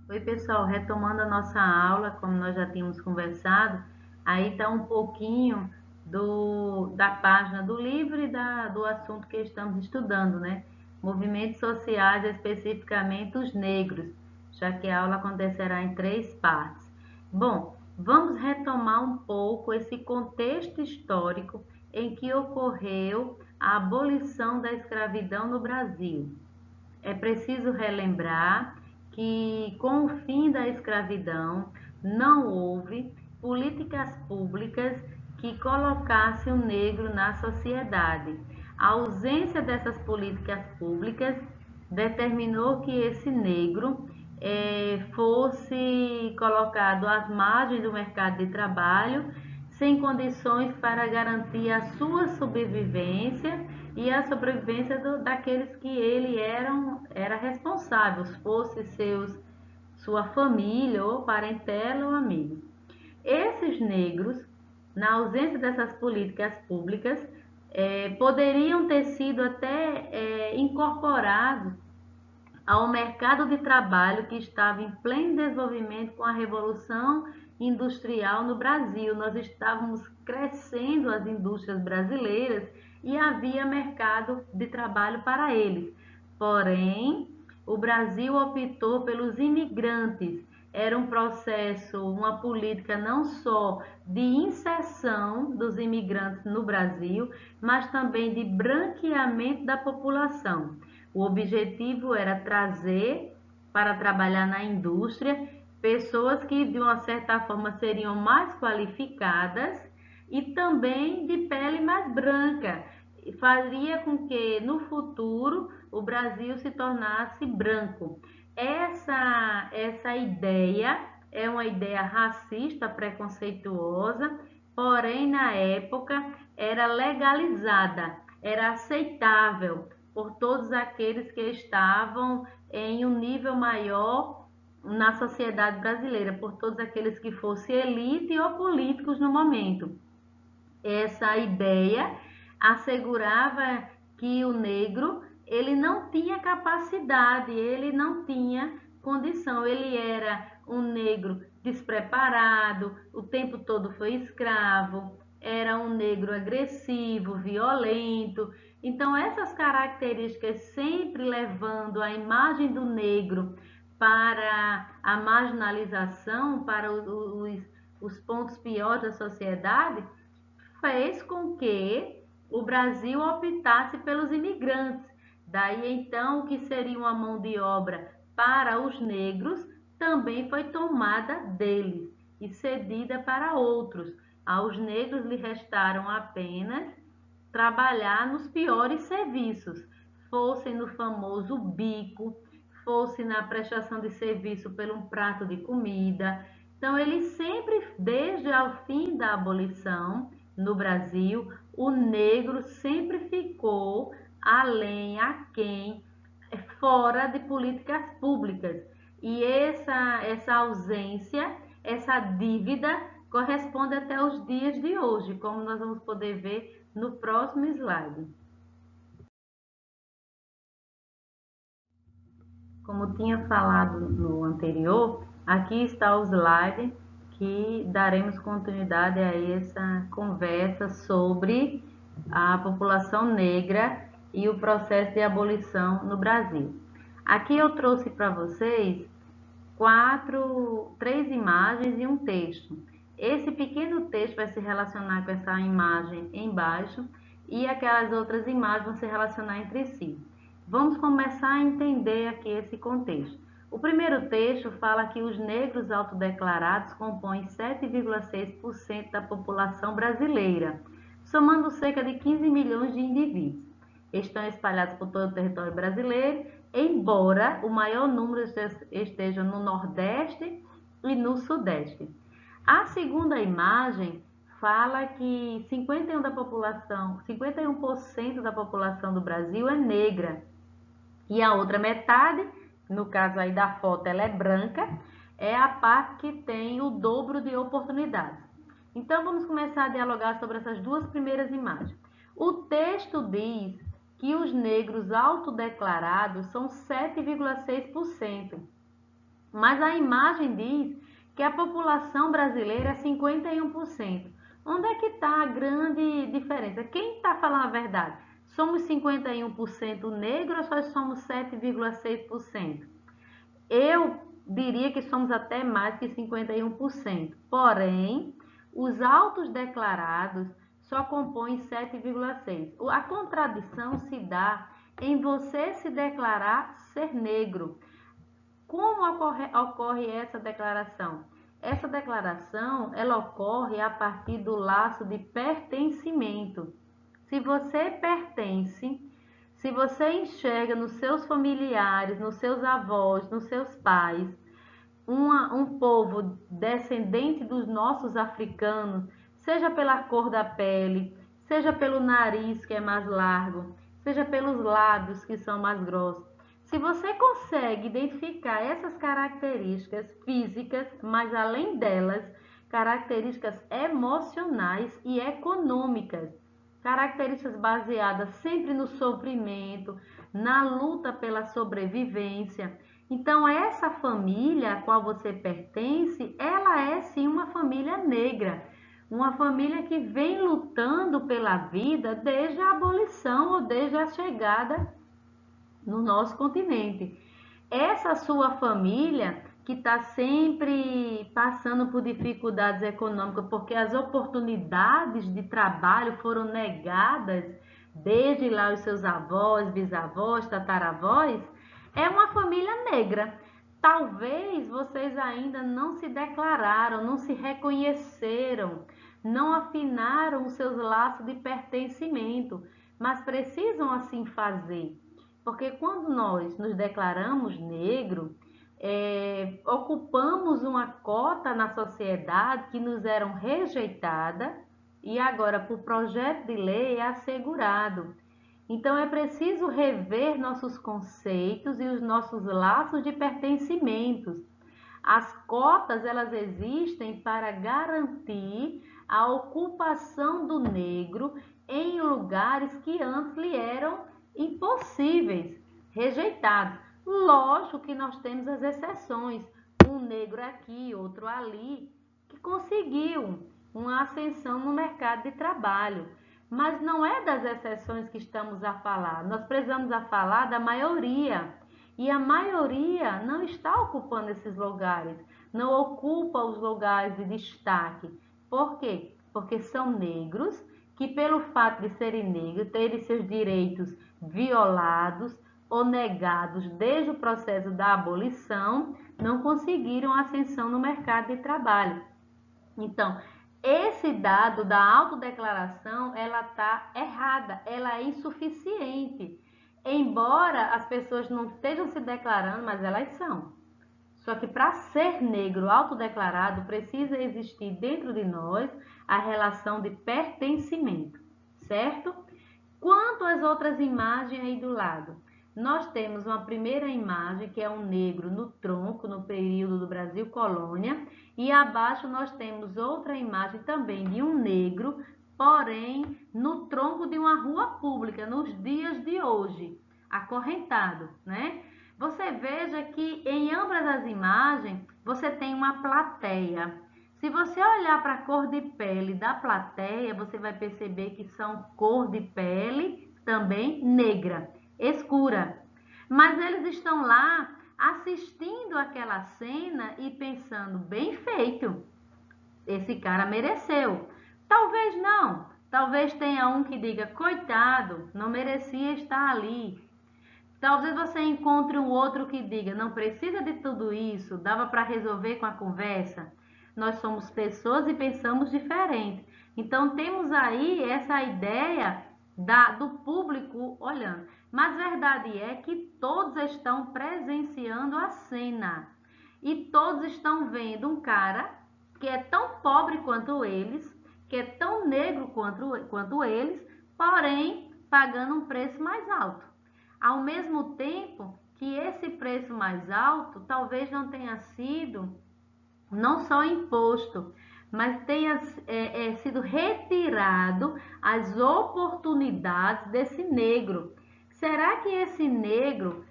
Oi, pessoal, retomando a nossa aula, como nós já tínhamos conversado, aí está um pouquinho da página do livro e do assunto que estamos estudando, né? Movimentos sociais, especificamente os negros, já que a aula acontecerá em 3 partes. Bom, vamos retomar um pouco esse contexto histórico em que ocorreu a abolição da escravidão no Brasil. É preciso relembrar que, com o fim da escravidão, não houve políticas públicas que colocassem o negro na sociedade. A ausência dessas políticas públicas determinou que esse negro fosse colocado às margens do mercado de trabalho, sem condições para garantir a sua sobrevivência e a sobrevivência daqueles que ele era responsável, fosse sua família ou parentela ou amigos. Esses negros, na ausência dessas políticas públicas, poderiam ter sido até incorporados ao mercado de trabalho que estava em pleno desenvolvimento com a Revolução Industrial no Brasil. Nós estávamos crescendo as indústrias brasileiras e havia mercado de trabalho para eles. Porém, o Brasil optou pelos imigrantes. Era um processo, uma política não só de inserção dos imigrantes no Brasil, mas também de branqueamento da população. O objetivo era trazer para trabalhar na indústria pessoas que, de uma certa forma, seriam mais qualificadas e também de pele mais branca. Faria com que, no futuro, o Brasil se tornasse branco. Essa ideia é uma ideia racista, preconceituosa, porém, na época, era legalizada, era aceitável por todos aqueles que estavam em um nível maior na sociedade brasileira, por todos aqueles que fossem elite ou políticos no momento. Essa ideia assegurava que o negro ele não tinha capacidade, ele não tinha condição, ele era um negro despreparado, o tempo todo foi escravo, era um negro agressivo, violento. Então, essas características sempre levando a imagem do negro para a marginalização, para os pontos piores da sociedade, fez com que o Brasil optasse pelos imigrantes. Daí então, o que seria uma mão de obra para os negros também foi tomada deles e cedida para outros. Aos negros lhe restaram apenas trabalhar nos piores serviços, fosse no famoso bico, fosse na prestação de serviço por um prato de comida. Então, ele sempre, desde o fim da abolição no Brasil, o negro sempre ficou além, aquém, fora de políticas públicas. E essa ausência, essa dívida, corresponde até os dias de hoje, como nós vamos poder ver no próximo slide. Como tinha falado no anterior, aqui está o slide que daremos continuidade a essa conversa sobre a população negra e o processo de abolição no Brasil. Aqui eu trouxe para vocês três imagens e um texto. Esse pequeno texto vai se relacionar com essa imagem embaixo e aquelas outras imagens vão se relacionar entre si. Vamos começar a entender aqui esse contexto. O primeiro texto fala que os negros autodeclarados compõem 7,6% da população brasileira, somando cerca de 15 milhões de indivíduos. Estão espalhados por todo o território brasileiro, embora o maior número esteja no Nordeste e no Sudeste. A segunda imagem fala que 51% da população do Brasil é negra e a outra metade, no caso aí da foto ela é branca, é a parte que tem o dobro de oportunidades. Então vamos começar a dialogar sobre essas duas primeiras imagens. O texto diz que os negros autodeclarados são 7,6%. Mas a imagem diz que a população brasileira é 51%. Onde é que está a grande diferença? Quem está falando a verdade? Somos 51% negros ou só somos 7,6%? Eu diria que somos até mais que 51%. Porém, os autos declarados só compõem 7,6%. A contradição se dá em você se declarar ser negro. Como ocorre essa declaração? Essa declaração, ela ocorre a partir do laço de pertencimento. Se você pertence, se você enxerga nos seus familiares, nos seus avós, nos seus pais, um povo descendente dos nossos africanos, seja pela cor da pele, seja pelo nariz que é mais largo, seja pelos lábios que são mais grossos. Se você consegue identificar essas características físicas, mas além delas, características emocionais e econômicas, características baseadas sempre no sofrimento, na luta pela sobrevivência. Então, essa família a qual você pertence, ela é sim uma família negra, uma família que vem lutando pela vida desde a abolição ou desde a chegada no nosso continente. Essa sua família que está sempre passando por dificuldades econômicas, porque as oportunidades de trabalho foram negadas desde lá os seus avós, bisavós, tataravós, é uma família negra. Talvez vocês ainda não se declararam, não se reconheceram, não afinaram os seus laços de pertencimento, mas precisam assim fazer. Porque quando nós nos declaramos negro, ocupamos uma cota na sociedade que nos eram rejeitada e agora, por projeto de lei, é assegurado. Então, é preciso rever nossos conceitos e os nossos laços de pertencimentos. As cotas, elas existem para garantir a ocupação do negro em lugares que antes lhe eram impossíveis, rejeitados. Lógico que nós temos as exceções, um negro aqui, outro ali, que conseguiu uma ascensão no mercado de trabalho. Mas não é das exceções que estamos a falar, nós precisamos a falar da maioria. E a maioria não está ocupando esses lugares, não ocupa os lugares de destaque. Por quê? Porque são negros que, pelo fato de serem negros, terem seus direitos violados ou negados desde o processo da abolição, não conseguiram ascensão no mercado de trabalho. Então, esse dado da autodeclaração, ela está errada, ela é insuficiente. Embora as pessoas não estejam se declarando, mas elas são. Só que para ser negro autodeclarado, precisa existir dentro de nós a relação de pertencimento, certo? Quanto às outras imagens aí do lado, nós temos uma primeira imagem que é um negro no tronco, no período do Brasil colônia, e abaixo nós temos outra imagem também de um negro, porém no tronco de uma rua pública, nos dias de hoje, acorrentado, né? Você veja que em ambas as imagens você tem uma plateia. Se você olhar para a cor de pele da plateia, você vai perceber que são cor de pele também negra, escura. Mas eles estão lá assistindo aquela cena e pensando, bem feito, esse cara mereceu. Talvez não, talvez tenha um que diga, coitado, não merecia estar ali. Talvez você encontre um outro que diga, não precisa de tudo isso, dava para resolver com a conversa. Nós somos pessoas e pensamos diferente. Então temos aí essa ideia do público olhando. Mas verdade é que todos estão presenciando a cena. E todos estão vendo um cara que é tão pobre quanto eles, que é tão negro quanto eles, porém pagando um preço mais alto. Ao mesmo tempo que esse preço mais alto talvez não tenha sido não só imposto, mas tenha sido retirado as oportunidades desse negro. Será que esse negro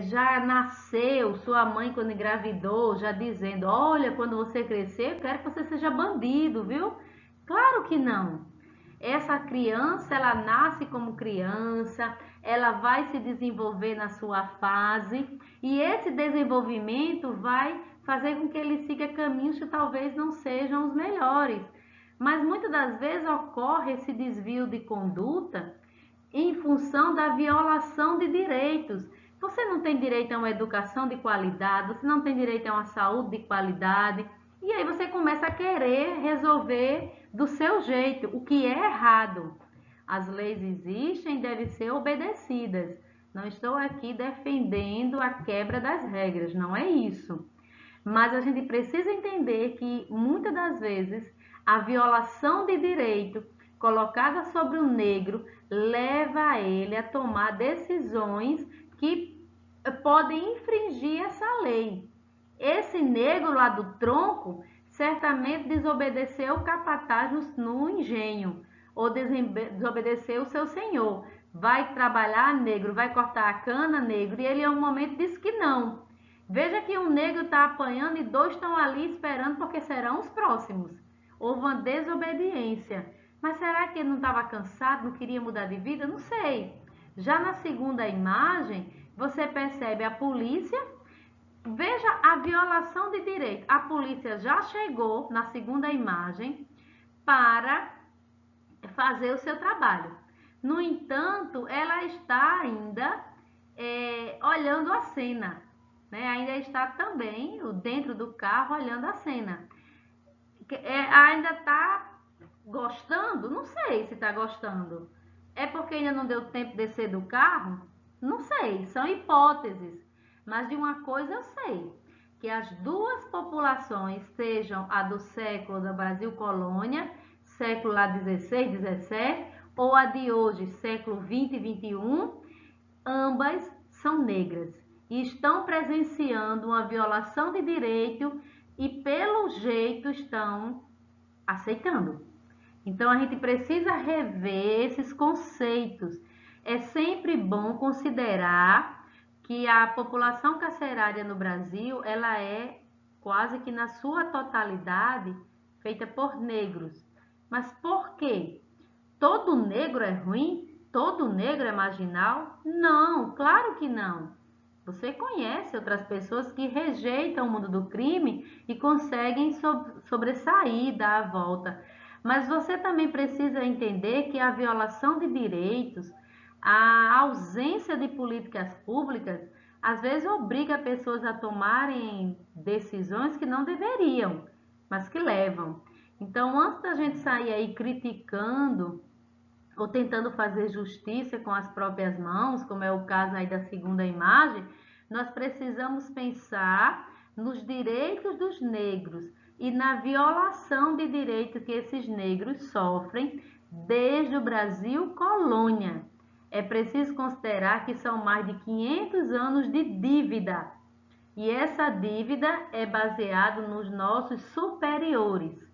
já nasceu, sua mãe quando engravidou, já dizendo, olha, quando você crescer, eu quero que você seja bandido, viu? Claro que não. Essa criança, ela nasce como criança, ela vai se desenvolver na sua fase e esse desenvolvimento vai fazer com que ele siga caminhos que talvez não sejam os melhores. Mas muitas das vezes ocorre esse desvio de conduta em função da violação de direitos. Você não tem direito a uma educação de qualidade, você não tem direito a uma saúde de qualidade, e aí você começa a querer resolver do seu jeito, o que é errado. As leis existem e devem ser obedecidas. Não estou aqui defendendo a quebra das regras, não é isso. Mas a gente precisa entender que muitas das vezes a violação de direito colocada sobre o negro leva ele a tomar decisões que podem infringir essa lei. Esse negro lá do tronco certamente desobedeceu o capataz no engenho ou desobedeceu o seu senhor. Vai trabalhar negro, vai cortar a cana negro e ele em um momento disse que não. Veja que um negro está apanhando e dois estão ali esperando porque serão os próximos. Houve uma desobediência. Mas será que ele não estava cansado, não queria mudar de vida? Não sei. Já na segunda imagem, você percebe a polícia. Veja a violação de direito. A polícia já chegou na segunda imagem para fazer o seu trabalho. No entanto, ela está ainda olhando a cena, né? Ainda está também dentro do carro olhando a cena. Ainda está gostando? Não sei se está gostando. É porque ainda não deu tempo de descer do carro? Não sei, são hipóteses. Mas de uma coisa eu sei, que as duas populações, sejam a do século do Brasil colônia, século lá 16, 17, ou a de hoje, século 20 e 21, ambas são negras e estão presenciando uma violação de direito e pelo jeito estão aceitando. Então a gente precisa rever esses conceitos. É sempre bom considerar que a população carcerária no Brasil, ela é quase que na sua totalidade feita por negros. Mas por quê? Todo negro é ruim? Todo negro é marginal? Não, claro que não. Você conhece outras pessoas que rejeitam o mundo do crime e conseguem sobressair, dar a volta. Mas você também precisa entender que a violação de direitos, a ausência de políticas públicas, às vezes obriga pessoas a tomarem decisões que não deveriam, mas que levam. Então, antes da gente sair aí criticando ou tentando fazer justiça com as próprias mãos, como é o caso aí da segunda imagem, nós precisamos pensar nos direitos dos negros e na violação de direito que esses negros sofrem desde o Brasil colônia. É preciso considerar que são mais de 500 anos de dívida e essa dívida é baseada nos nossos superiores.